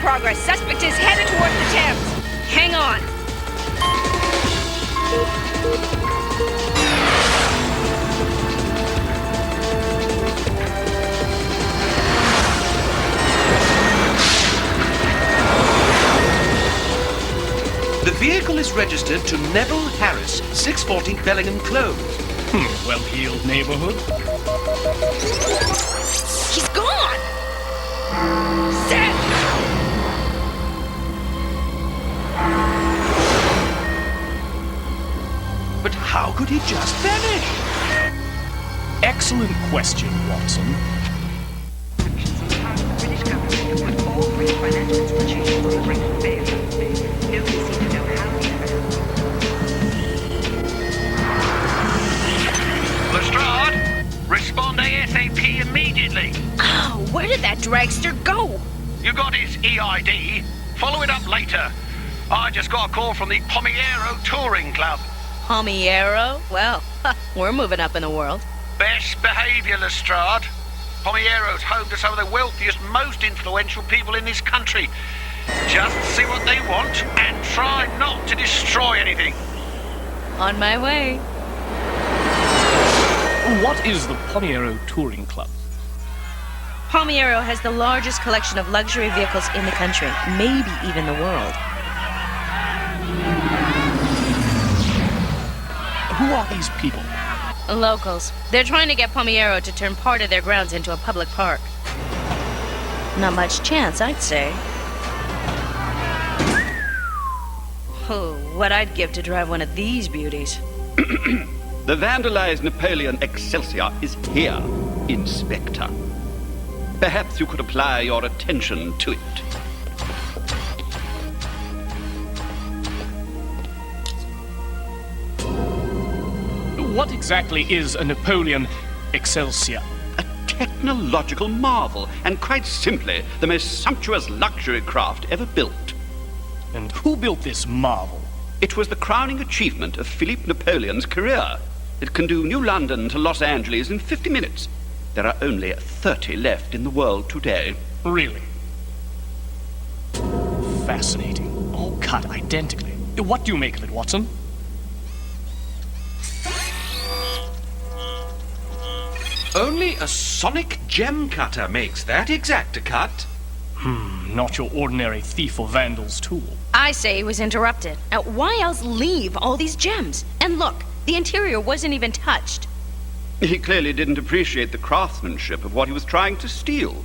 progress. Suspect is headed toward the Thames. Hang on. The vehicle is registered to Neville Harris, 640 Bellingham Close. Well-heeled neighborhood. He's gone! Set! But how could he just vanish? Excellent question, Watson. British government have put all British financial institutions on the brink of failure. Nobody seems to know how the ever happened. Lestrade, respond ASAP immediately. Oh, where did that dragster go? You got his EID. Follow it up later. I just got a call from the Pomiero Touring Club. Pomiero? Well, we're moving up in the world. Best behaviour, Lestrade. Pomiero's home to some of the wealthiest, most influential people in this country. Just see what they want and try not to destroy anything. On my way. What is the Pomiero Touring Club? Pomiero has the largest collection of luxury vehicles in the country, maybe even the world. Who are these people? Locals. They're trying to get Pomiero to turn part of their grounds into a public park. Not much chance, I'd say. Oh, what I'd give to drive one of these beauties. The vandalized Napoleon Excelsior is here, Inspector. Perhaps you could apply your attention to it. What exactly is a Napoleon Excelsior? A technological marvel, and quite simply, the most sumptuous luxury craft ever built. And who built this marvel? It was the crowning achievement of Philippe Napoleon's career. It can do New London to Los Angeles in 50 minutes. There are only 30 left in the world today. Really? Fascinating. All cut identically. What do you make of it, Watson? Only a sonic gem cutter makes that exact a cut. Not your ordinary thief or vandal's tool. I say he was interrupted. Now, why else leave all these gems? And look, the interior wasn't even touched. He clearly didn't appreciate the craftsmanship of what he was trying to steal.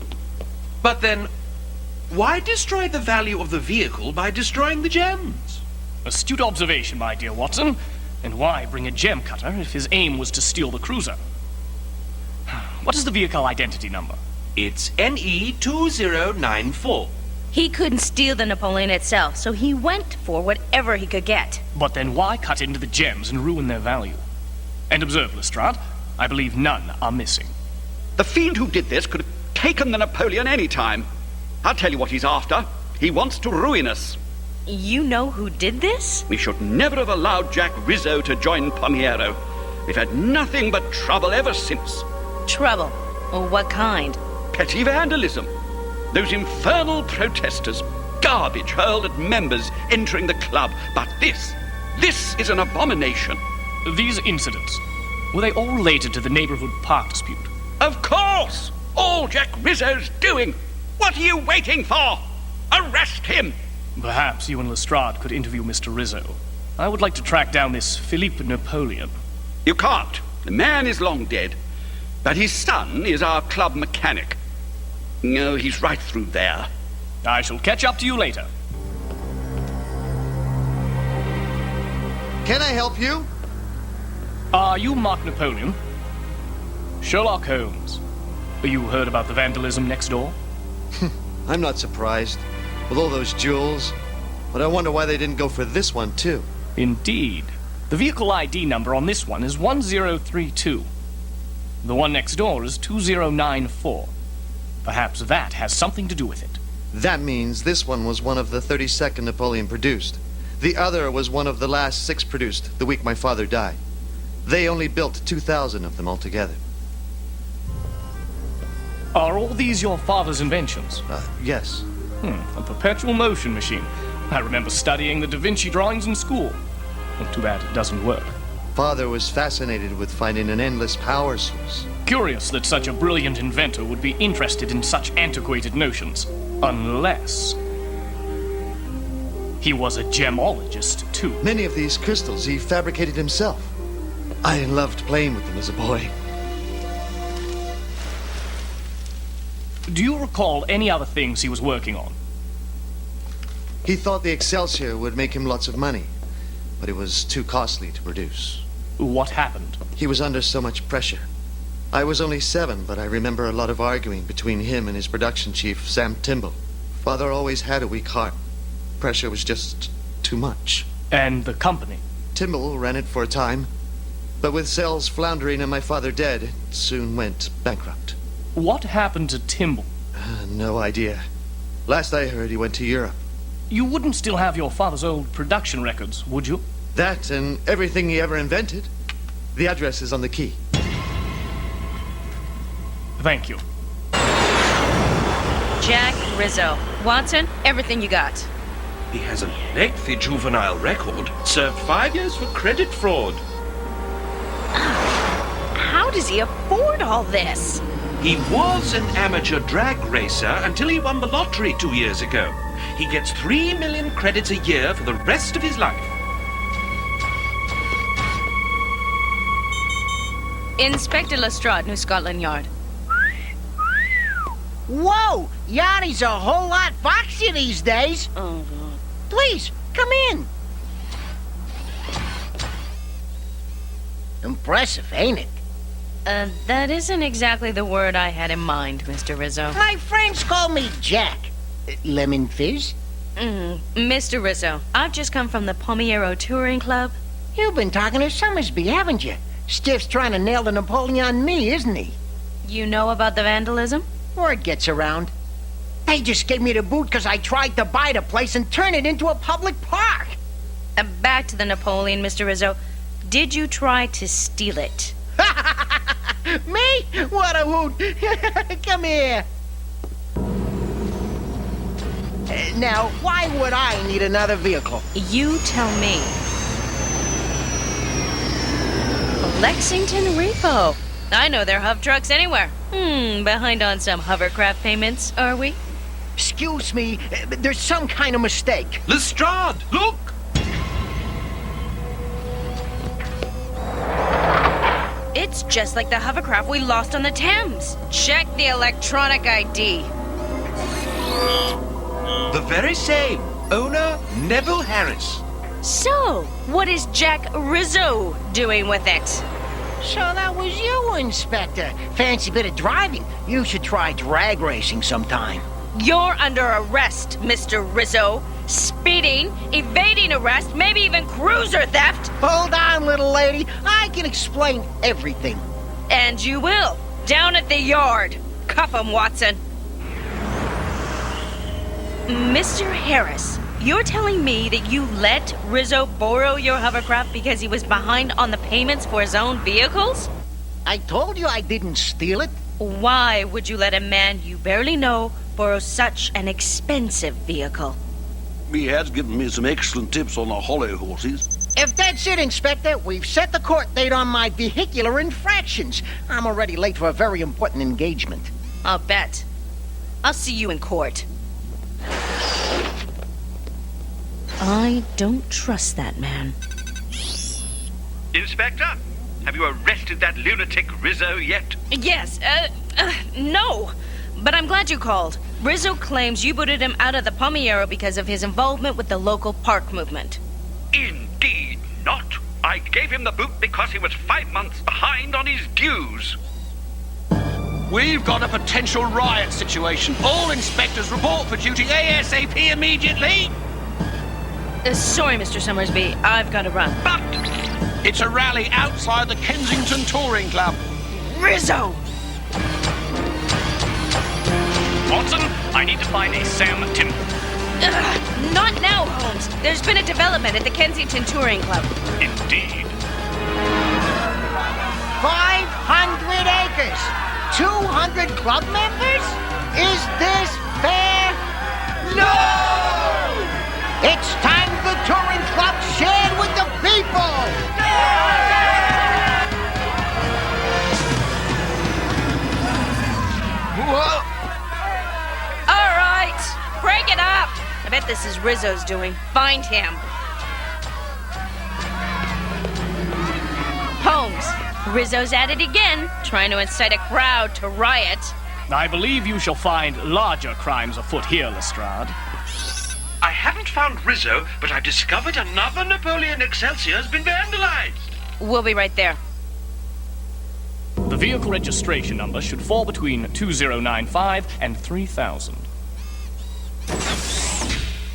But then, why destroy the value of the vehicle by destroying the gems? Astute observation, my dear Watson. And why bring a gem cutter if his aim was to steal the cruiser? What is the vehicle identity number? It's NE2094. He couldn't steal the Napoleon itself, so he went for whatever he could get. But then why cut into the gems and ruin their value? And observe, Lestrade, I believe none are missing. The fiend who did this could have taken the Napoleon any time. I'll tell you what he's after. He wants to ruin us. You know who did this? We should never have allowed Jack Rizzo to join Pomiero. We've had nothing but trouble ever since. Trouble. Oh, what kind? Petty vandalism. Those infernal protesters. Garbage hurled at members entering the club. But this is an abomination. These incidents, were they all related to the neighborhood park dispute? Of course! All Jack Rizzo's doing. What are you waiting for? Arrest him! Perhaps you and Lestrade could interview Mr. Rizzo. I would like to track down this Philippe Napoleon. You can't. The man is long dead. But his son is our club mechanic. No, he's right through there. I shall catch up to you later. Can I help you? Are you Mark Napoleon? Sherlock Holmes. You heard about the vandalism next door? I'm not surprised. With all those jewels. But I wonder why they didn't go for this one, too. Indeed. The vehicle ID number on this one is 1032. The one next door is 2094. Perhaps that has something to do with it. That means this one was one of the 32nd Napoleon produced. The other was one of the last 6 produced the week my father died. They only built 2,000 of them altogether. Are all these your father's inventions? Yes. A perpetual motion machine. I remember studying the Da Vinci drawings in school. Well, too bad it doesn't work. Father was fascinated with finding an endless power source. Curious that such a brilliant inventor would be interested in such antiquated notions. Unless... he was a gemologist, too. Many of these crystals he fabricated himself. I loved playing with them as a boy. Do you recall any other things he was working on? He thought the Excelsior would make him lots of money, but it was too costly to produce. What happened? He was under so much pressure. I was only 7, but I remember a lot of arguing between him and his production chief, Sam Timble. Father always had a weak heart. Pressure was just too much. And the company? Timble ran it for a time, but with sales floundering and my father dead, it soon went bankrupt. What happened to Timble? No idea. Last I heard, he went to Europe. You wouldn't still have your father's old production records, would you? That and everything he ever invented. The address is on the key. Thank you. Jack Rizzo. Watson, everything you got. He has a lengthy juvenile record. Served 5 years for credit fraud. How does he afford all this? He was an amateur drag racer until he won the lottery 2 years ago. He gets 3 million credits a year for the rest of his life. Inspector Lestrade, New Scotland Yard. Whoa! Yanni's a whole lot foxier these days. Please, come in. Impressive, ain't it? That isn't exactly the word I had in mind, Mr. Rizzo. My friends call me Jack. Lemon fizz? Mr. Rizzo, I've just come from the Pomiero Touring Club. You've been talking to Summersby, haven't you? Stiff's trying to nail the Napoleon on me, isn't he? You know about the vandalism? Word gets around. They just gave me the boot because I tried to buy the place and turn it into a public park. Back to the Napoleon, Mr. Rizzo. Did you try to steal it? Me? What a hoot! Come here. Now, why would I need another vehicle? You tell me. Lexington Repo. I know their Hov trucks anywhere. Behind on some hovercraft payments, are we? Excuse me, there's some kind of mistake. Lestrade, look! It's just like the hovercraft we lost on the Thames. Check the electronic ID. The very same. Owner Neville Harris. So, what is Jack Rizzo doing with it? So that was you, Inspector. Fancy bit of driving. You should try drag racing sometime. You're under arrest, Mr. Rizzo. Speeding, evading arrest, maybe even cruiser theft. Hold on, little lady. I can explain everything. And you will. Down at the yard. Cuff him, Watson. Mr. Harris, you're telling me that you let Rizzo borrow your hovercraft because he was behind on the payments for his own vehicles? I told you I didn't steal it. Why would you let a man you barely know borrow such an expensive vehicle? He has given me some excellent tips on the hollow horses. If that's it, Inspector, we've set the court date on my vehicular infractions. I'm already late for a very important engagement. I'll bet. I'll see you in court. I don't trust that man. Inspector, have you arrested that lunatic Rizzo yet? Yes, no. But I'm glad you called. Rizzo claims you booted him out of the Pomiero because of his involvement with the local park movement. Indeed not. I gave him the boot because he was 5 months behind on his dues. We've got a potential riot situation. All inspectors report for duty ASAP immediately. Sorry, Mr. Summersby. I've got to run. But it's a rally outside the Kensington Touring Club. Rizzo! Watson, I need to find a Sam Timble. Not now, Holmes. There's been a development at the Kensington Touring Club. Indeed. 500 acres. 200 club members? Is this fair? I bet this is Rizzo's doing. Find him. Holmes, Rizzo's at it again, trying to incite a crowd to riot. I believe you shall find larger crimes afoot here, Lestrade. I haven't found Rizzo, but I've discovered another Napoleon Excelsior has been vandalized. We'll be right there. The vehicle registration number should fall between 2095 and 3000.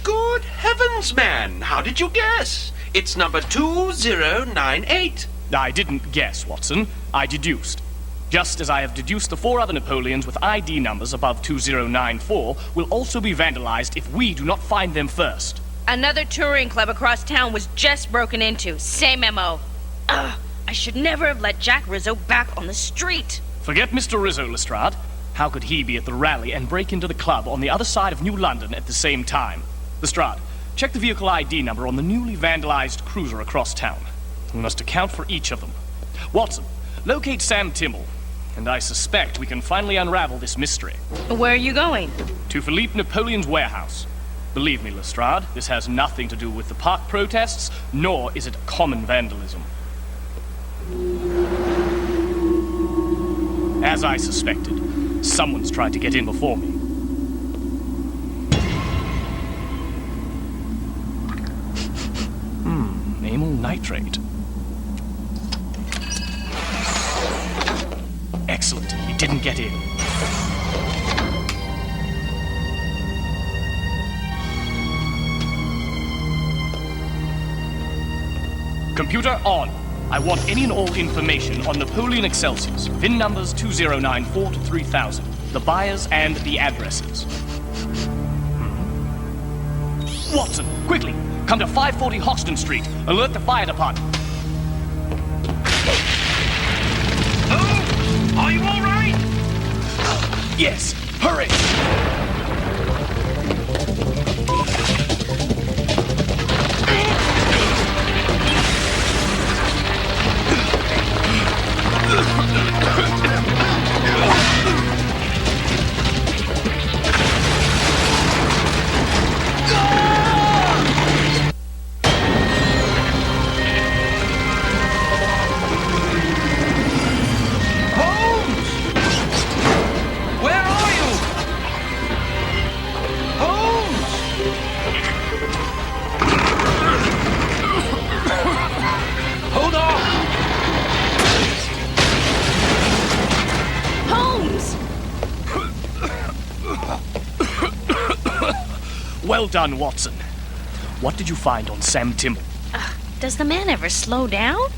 Good heavens, man! How did you guess? It's number 2098. I didn't guess, Watson. I deduced. Just as I have deduced the 4 other Napoleons with ID numbers above 2094 will also be vandalized if we do not find them first. Another touring club across town was just broken into. Same MO. Ugh, I should never have let Jack Rizzo back on the street. Forget Mr. Rizzo, Lestrade. How could he be at the rally and break into the club on the other side of New London at the same time? Lestrade, check the vehicle ID number on the newly vandalized cruiser across town. We must account for each of them. Watson, locate Sam Timble, and I suspect we can finally unravel this mystery. Where are you going? To Philippe Napoleon's warehouse. Believe me, Lestrade, this has nothing to do with the park protests, nor is it common vandalism. As I suspected, someone's tried to get in before me. Amyl nitrate. Excellent. He didn't get in. Computer on. I want any and all information on Napoleon Excelsiors, VIN numbers 2094 to 3000, the buyers and the addresses. Watson, quickly, come to 540 Hoxton Street. Alert the fire department. Oh, are you all right? Yes, hurry! Well done, Watson. What did you find on Sam Timble? Does the man ever slow down?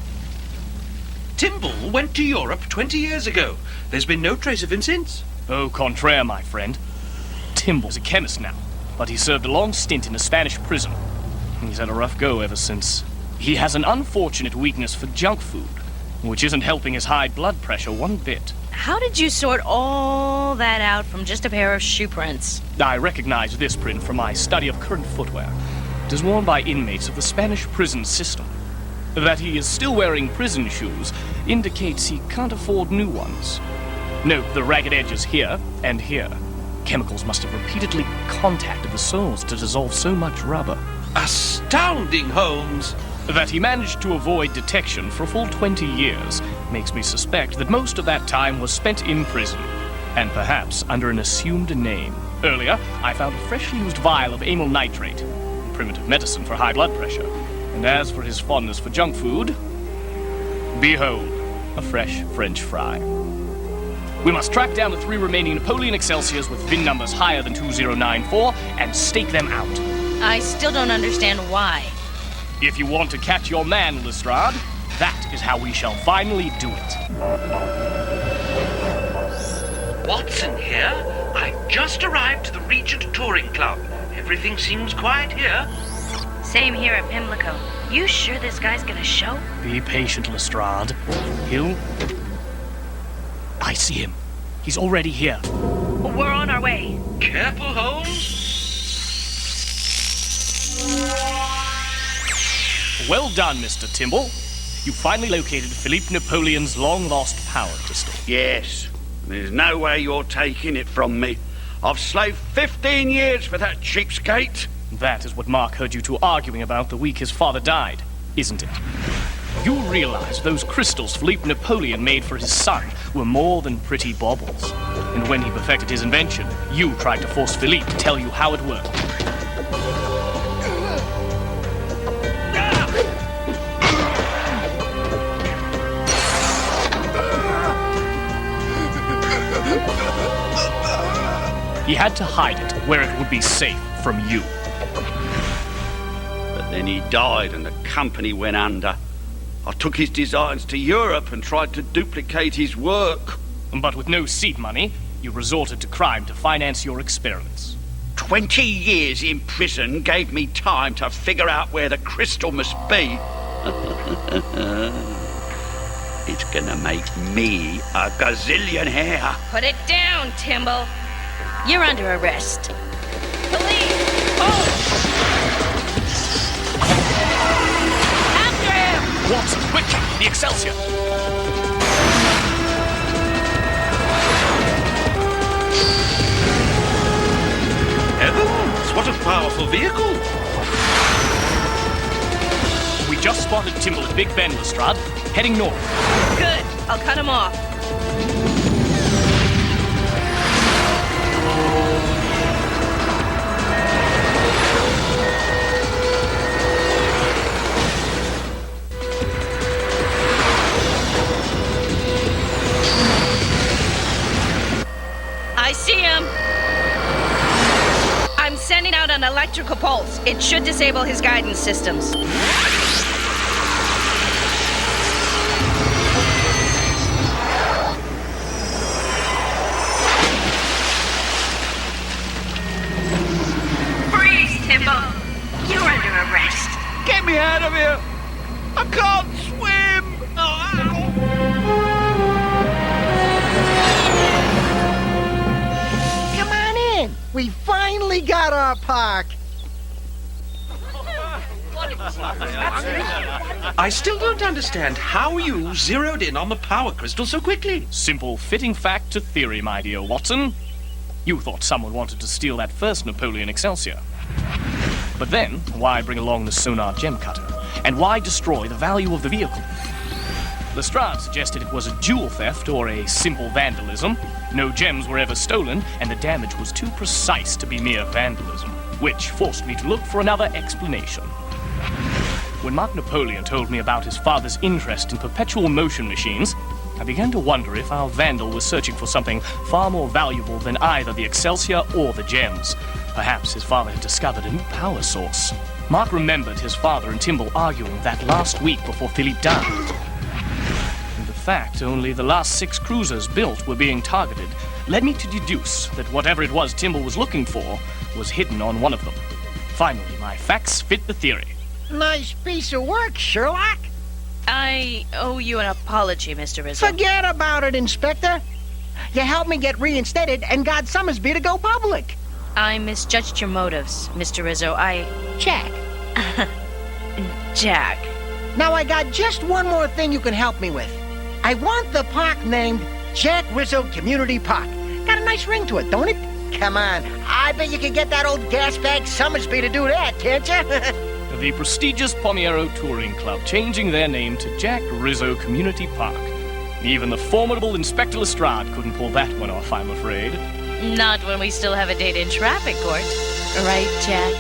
Timble went to Europe 20 years ago. There's been no trace of him since. Au contraire, my friend. Timble's a chemist now, but he served a long stint in a Spanish prison. He's had a rough go ever since. He has an unfortunate weakness for junk food, which isn't helping his high blood pressure one bit. How did you sort all that out from just a pair of shoe prints? I recognize this print from my study of current footwear. It is worn by inmates of the Spanish prison system. That he is still wearing prison shoes indicates he can't afford new ones. Note the ragged edges here and here. Chemicals must have repeatedly contacted the soles to dissolve so much rubber. Astounding, Holmes! That he managed to avoid detection for a full 20 years makes me suspect that most of that time was spent in prison, and perhaps under an assumed name. Earlier, I found a freshly used vial of amyl nitrate, primitive medicine for high blood pressure. And as for his fondness for junk food, behold, a fresh French fry. We must track down the 3 remaining Napoleon Excelsiors with VIN numbers higher than 2094 and stake them out. I still don't understand why. If you want to catch your man, Lestrade, that is how we shall finally do it. Watson here. I've just arrived to the Regent Touring Club. Everything seems quiet here. Same here at Pimlico. You sure this guy's gonna show? Be patient, Lestrade. I see him. He's already here. We're on our way. Careful, Holmes. Well done, Mr. Timble. You finally located Philippe Napoleon's long-lost power crystal. Yes. There's no way you're taking it from me. I've slaved 15 years for that cheapskate. That is what Mark heard you two arguing about the week his father died, isn't it? You realize those crystals Philippe Napoleon made for his son were more than pretty baubles. And when he perfected his invention, you tried to force Philippe to tell you how it worked. He had to hide it where it would be safe from you. But then he died and the company went under. I took his designs to Europe and tried to duplicate his work. But with no seed money, you resorted to crime to finance your experiments. 20 years in prison gave me time to figure out where the crystal must be. It's gonna make me a gazillionaire. Put it down, Timble. You're under arrest. Police! Oh! After him! Watson, quickly! The Excelsior! Heavens, what a powerful vehicle! We just spotted Timble at Big Bend, Lestrade, heading north. Good. I'll cut him off. I see him. I'm sending out an electrical pulse. It should disable his guidance systems. Freeze, Timbo. You're under arrest. Get me out of here! I can't swim! Come on in. We finally got our park. I still don't understand how you zeroed in on the power crystal so quickly. Simple fitting fact to theory, my dear Watson. You thought someone wanted to steal that first Napoleon Excelsior. But then, why bring along the sonar gem cutter? And why destroy the value of the vehicle? Lestrade suggested it was a jewel theft or a simple vandalism. No gems were ever stolen, and the damage was too precise to be mere vandalism, which forced me to look for another explanation. When Mark Napoleon told me about his father's interest in perpetual motion machines, I began to wonder if our vandal was searching for something far more valuable than either the Excelsior or the gems. Perhaps his father had discovered a new power source. Mark remembered his father and Timble arguing that last week before Philippe died. And the fact only the last 6 cruisers built were being targeted led me to deduce that whatever it was Timble was looking for was hidden on one of them. Finally, my facts fit the theory. Nice piece of work, Sherlock. I owe you an apology, Mr. Rizzo. Forget about it, Inspector. You helped me get reinstated and got Summersby to go public. I misjudged your motives, Mr. Rizzo. Jack. Jack. Now I got just one more thing you can help me with. I want the park named Jack Rizzo Community Park. Got a nice ring to it, don't it? Come on, I bet you can get that old gasbag Summersby to do that, can't you? The prestigious Pomiero Touring Club changing their name to Jack Rizzo Community Park. Even the formidable Inspector Lestrade couldn't pull that one off, I'm afraid. Not when we still have a date in traffic court. Right, Jack?